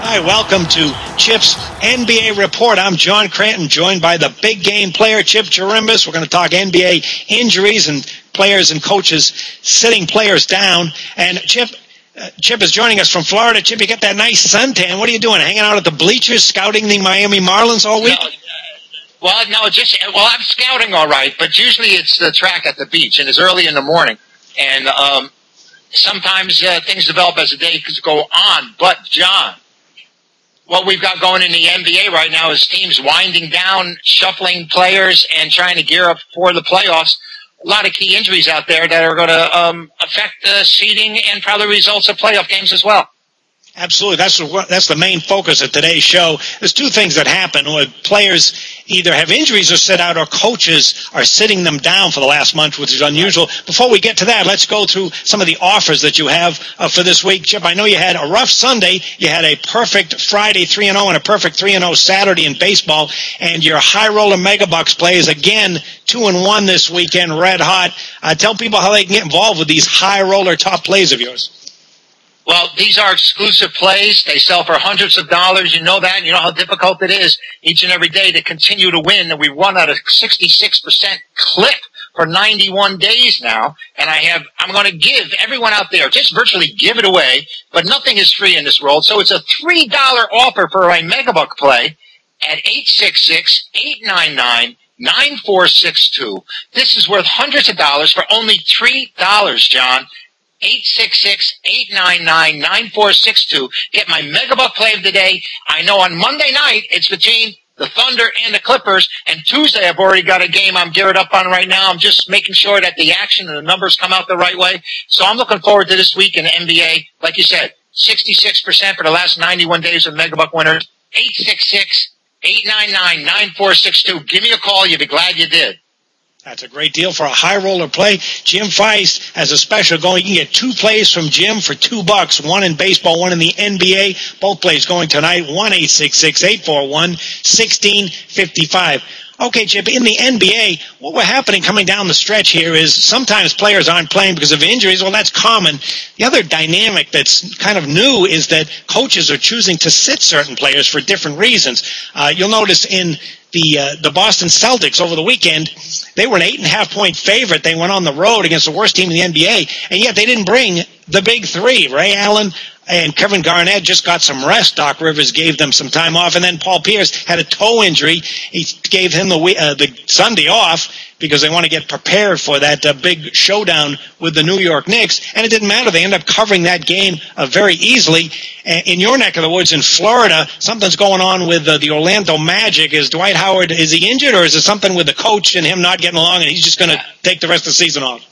Hi, welcome to Chip's NBA Report. I'm John Cranton, joined by the big game player, Chip Chirimbus. We're going to talk NBA injuries and players and coaches sitting players down. And Chip is joining us from Florida. Chip, you got that nice suntan. What are you doing, hanging out at the bleachers, scouting the Miami Marlins all week? I'm scouting all right, but usually it's the track at the beach, and it's early in the morning. And sometimes things develop as the day go on. But, John, what we've got going in the NBA right now is teams winding down, shuffling players, and trying to gear up for the playoffs. A lot of key injuries out there that are going to affect the seeding and probably results of playoff games as well. Absolutely. That's the main focus of today's show. There's two things that happen when players either have injuries or sit out, or coaches are sitting them down for the last month, which is unusual. Before we get to that, let's go through some of the offers that you have for this week. Chip, I know you had a rough Sunday. You had a perfect Friday 3-0 and a perfect 3-0 Saturday in baseball. And your high roller megabucks plays again 2-1 this weekend, red hot. Tell people how they can get involved with these high roller top plays of yours. Well, these are exclusive plays. They sell for hundreds of dollars. You know that, and you know how difficult it is each and every day to continue to win. And we run at a 66% clip for 91 days now. And I'm going to give everyone out there, just virtually give it away, but nothing is free in this world. So it's a $3 offer for a megabuck play at 866-899-9462. This is worth hundreds of dollars for only $3, John. 866-899-9462. Get my megabuck play of the day. I know on Monday night it's between the Thunder and the Clippers, and Tuesday I've already got a game I'm geared up on right now. I'm just making sure that the action and the numbers come out the right way. So I'm looking forward to this week in the NBA. Like you said, 66% for the last 91 days of megabuck winners. 866-899-9462. Give me a call. You'll be glad you did. That's a great deal for a high roller play. Jim Feist has a special going. You can get two plays from Jim for $2. One in baseball, one in the NBA. Both plays going tonight. 1-866-841-1655. Okay, Chip, in the NBA, what we're happening coming down the stretch here is sometimes players aren't playing because of injuries. Well, that's common. The other dynamic that's kind of new is that coaches are choosing to sit certain players for different reasons. You'll notice in the Boston Celtics over the weekend, they were an 8.5-point favorite. They went on the road against the worst team in the NBA, and yet they didn't bring the big three. Ray Allen and Kevin Garnett just got some rest. Doc Rivers gave them some time off, and then Paul Pierce had a toe injury. He gave him the Sunday off because they want to get prepared for that big showdown with the New York Knicks, and it didn't matter. They ended up covering that game very easily. In your neck of the woods in Florida, something's going on with the Orlando Magic. Is Dwight Howard, is he injured, or is it something with the coach and him not getting along, and he's just going to take the rest of the season off?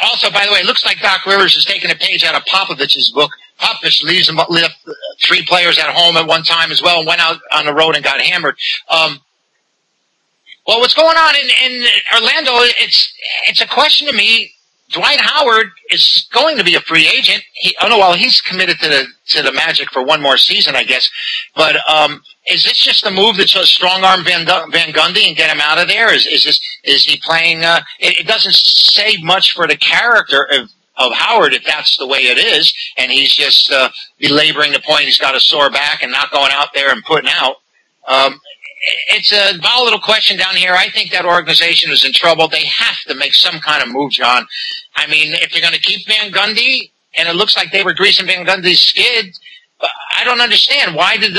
Also, by the way, it looks like Doc Rivers is taking a page out of Popovich's book. Popovich left 3 players at home at one time as well and went out on the road and got hammered. What's going on in Orlando, it's a question to me. Dwight Howard is going to be a free agent. He's committed to the Magic for one more season, I guess. But is this just a move to strong-arm Van Gundy and get him out of there? Is he playing? It doesn't say much for the character of Howard if that's the way it is, and he's just belaboring the point. He's got a sore back and not going out there and putting out. It's a volatile question down here. I think that organization is in trouble. They have to make some kind of move, John. I mean, if you're going to keep Van Gundy, and it looks like they were greasing Van Gundy's skid, I don't understand. Why we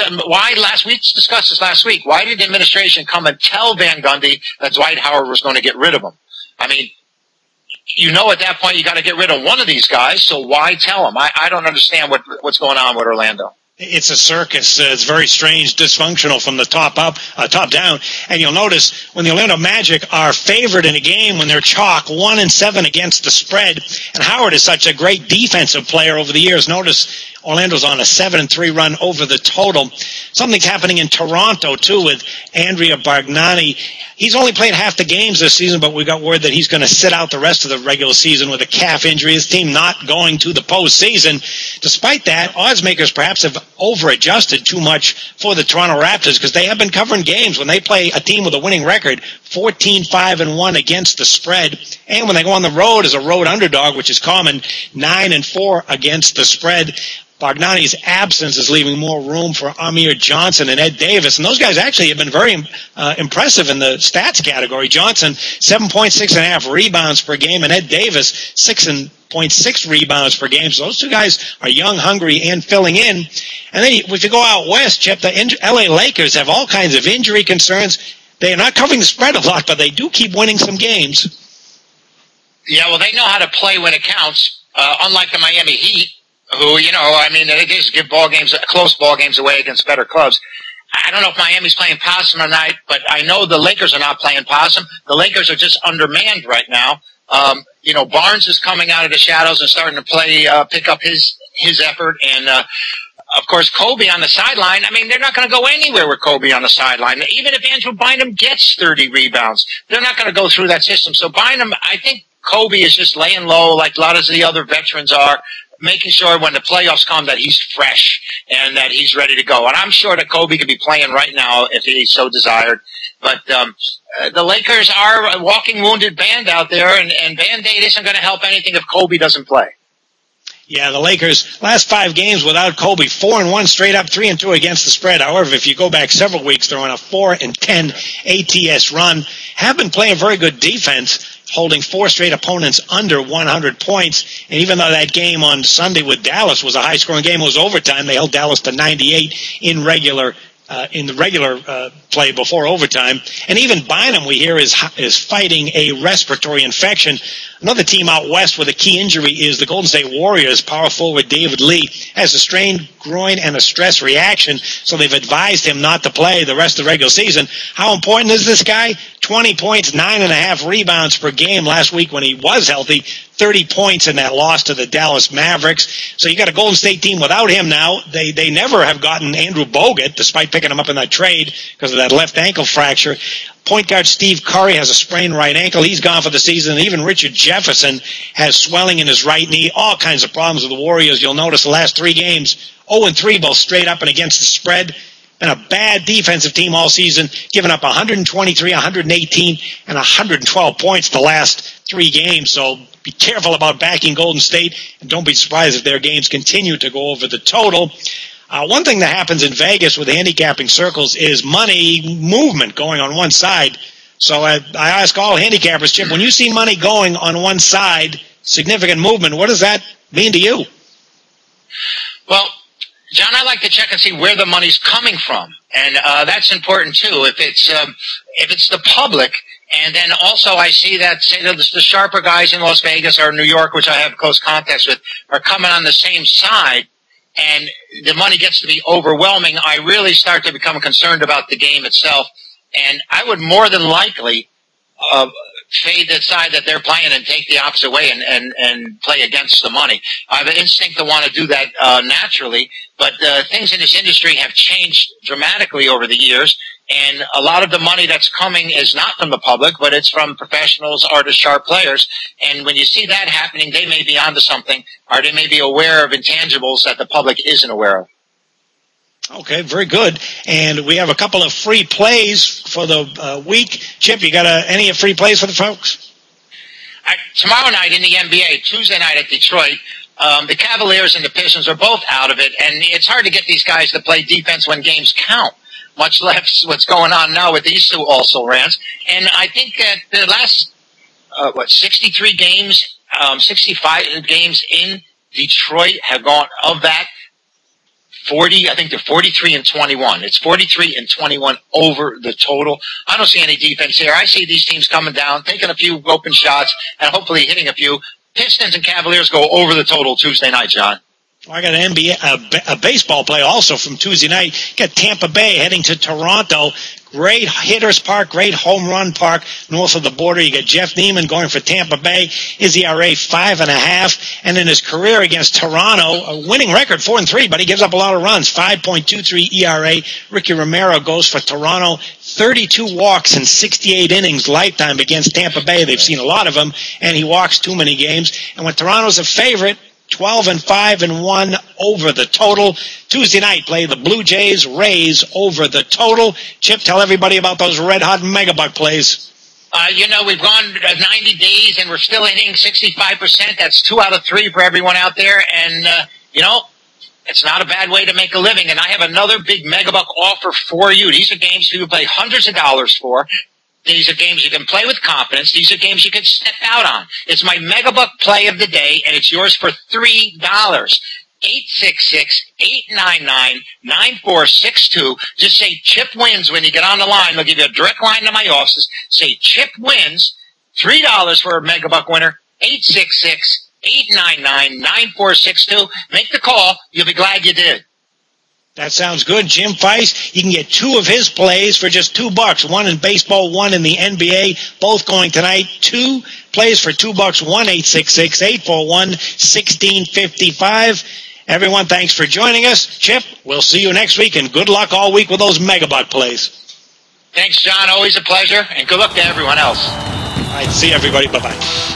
discussed this last week. Why did the administration come and tell Van Gundy that Dwight Howard was going to get rid of him? I mean, at that point you got to get rid of one of these guys, so why tell him? I don't understand what's going on with Orlando. It's a circus. It's very strange, dysfunctional from the top down. And you'll notice when the Orlando Magic are favored in a game when they're chalk 1-7 against the spread, and Howard is such a great defensive player over the years. Notice Orlando's on a 7-3 run over the total. Something's happening in Toronto, too, with Andrea Bargnani. He's only played half the games this season, but we got word that he's going to sit out the rest of the regular season with a calf injury. His team not going to the postseason. Despite that, oddsmakers perhaps have over-adjusted too much for the Toronto Raptors because they have been covering games when they play a team with a winning record, 14-5-1 against the spread. And when they go on the road as a road underdog, which is common, 9-4 against the spread. Bargnani's absence is leaving more room for Amir Johnson and Ed Davis. And those guys actually have been very impressive in the stats category. Johnson, 7.6.5 rebounds per game, and Ed Davis, 6.6 rebounds per game. So those two guys are young, hungry, and filling in. And then if you go out west, Chip, the LA Lakers have all kinds of injury concerns. They are not covering the spread a lot, but they do keep winning some games. Yeah, well, they know how to play when it counts, unlike the Miami Heat, who, they just give close ball games away against better clubs. I don't know if Miami's playing possum tonight, but I know the Lakers are not playing possum. The Lakers are just undermanned right now. Barnes is coming out of the shadows and starting to play, pick up his effort. And, of course, Kobe on the sideline. I mean, they're not going to go anywhere with Kobe on the sideline. Even if Andrew Bynum gets 30 rebounds, they're not going to go through that system. So Bynum, I think Kobe is just laying low like a lot of the other veterans are, making sure when the playoffs come that he's fresh and that he's ready to go. And I'm sure that Kobe could be playing right now if he so desired. But the Lakers are a walking wounded band out there, and Band-Aid isn't going to help anything if Kobe doesn't play. Yeah, the Lakers, last 5 games without Kobe, 4-1 straight up, 3-2 against the spread. However, if you go back several weeks, they're on a 4-10 ATS run. Have been playing very good defense, holding 4 straight opponents under 100 points. And even though that game on Sunday with Dallas was a high-scoring game, it was overtime. They held Dallas to 98 in the regular play before overtime. And even Bynum, we hear, is fighting a respiratory infection. Another team out west with a key injury is the Golden State Warriors. Power forward David Lee has a strained groin and a stress reaction, so they've advised him not to play the rest of the regular season. How important is this guy? 20 points, 9.5 rebounds per game last week when he was healthy. 30 points in that loss to the Dallas Mavericks. So you got a Golden State team without him now. They never have gotten Andrew Bogut, despite picking him up in that trade because of that left ankle fracture. Point guard Steve Curry has a sprained right ankle. He's gone for the season. And even Richard Jefferson has swelling in his right knee. All kinds of problems with the Warriors. You'll notice the last 3 games, 0-3, both straight up and against the spread. Been a bad defensive team all season, giving up 123, 118, and 112 points the last 3 games. So be careful about backing Golden State, and don't be surprised if their games continue to go over the total. One thing that happens in Vegas with handicapping circles is money movement going on one side. So I ask all handicappers, Chip, when you see money going on one side, significant movement, what does that mean to you? Well, John, I like to check and see where the money's coming from, and that's important too. If it's the public, and then also I see that, say, the sharper guys in Las Vegas or New York, which I have close contacts with, are coming on the same side, and the money gets to be overwhelming, I really start to become concerned about the game itself, and I would more than likely fade the side that they're playing and take the opposite way and play against the money. I have an instinct to want to do that naturally, but things in this industry have changed dramatically over the years, and a lot of the money that's coming is not from the public, but it's from professionals, artists, sharp players. And when you see that happening, they may be onto something, or they may be aware of intangibles that the public isn't aware of. Okay, very good. And we have a couple of free plays for the week. Chip, you got any free plays for the folks? Tomorrow night in the NBA, Tuesday night at Detroit, the Cavaliers and the Pistons are both out of it, and it's hard to get these guys to play defense when games count, much less what's going on now with these two also-rans. And I think that the last, 63 games, 65 games in Detroit have gone, of that, 40, I think they're 43-21. It's 43-21 over the total. I don't see any defense here. I see these teams coming down, taking a few open shots, and hopefully hitting a few. Pistons and Cavaliers go over the total Tuesday night, John. I got an NBA, a baseball play also from Tuesday night. Got Tampa Bay heading to Toronto. Great hitters park, great home run park north of the border. You got Jeff Neiman going for Tampa Bay. His ERA 5.5, and in his career against Toronto, a winning record 4-3, but he gives up a lot of runs. 5.23 ERA. Ricky Romero goes for Toronto. 32 walks in 68 innings lifetime against Tampa Bay. They've seen a lot of them, and he walks too many games. And when Toronto's a favorite, 12-5-1 over the total. Tuesday night, play the Blue Jays, Rays over the total. Chip, tell everybody about those red-hot megabuck plays. We've gone 90 days and we're still hitting 65%. That's 2 out of 3 for everyone out there. And, it's not a bad way to make a living. And I have another big Megabuck offer for you. These are games you play hundreds of dollars for. These are games you can play with confidence. These are games you can step out on. It's my Megabuck play of the day, and it's yours for $3. 866-899-9462. Just say Chip wins when you get on the line. They'll give you a direct line to my offices. Say Chip wins. $3 for a Megabuck winner. 866-899-9462. Make the call. You'll be glad you did. That sounds good. Jim Feist, you can get 2 of his plays for just $2. One in baseball, one in the NBA. Both going tonight. 2 plays for $2. 1-866-841-1655. Everyone, thanks for joining us. Chip, we'll see you next week, and good luck all week with those Megabuck plays. Thanks, John. Always a pleasure, and good luck to everyone else. All right, see everybody. Bye-bye.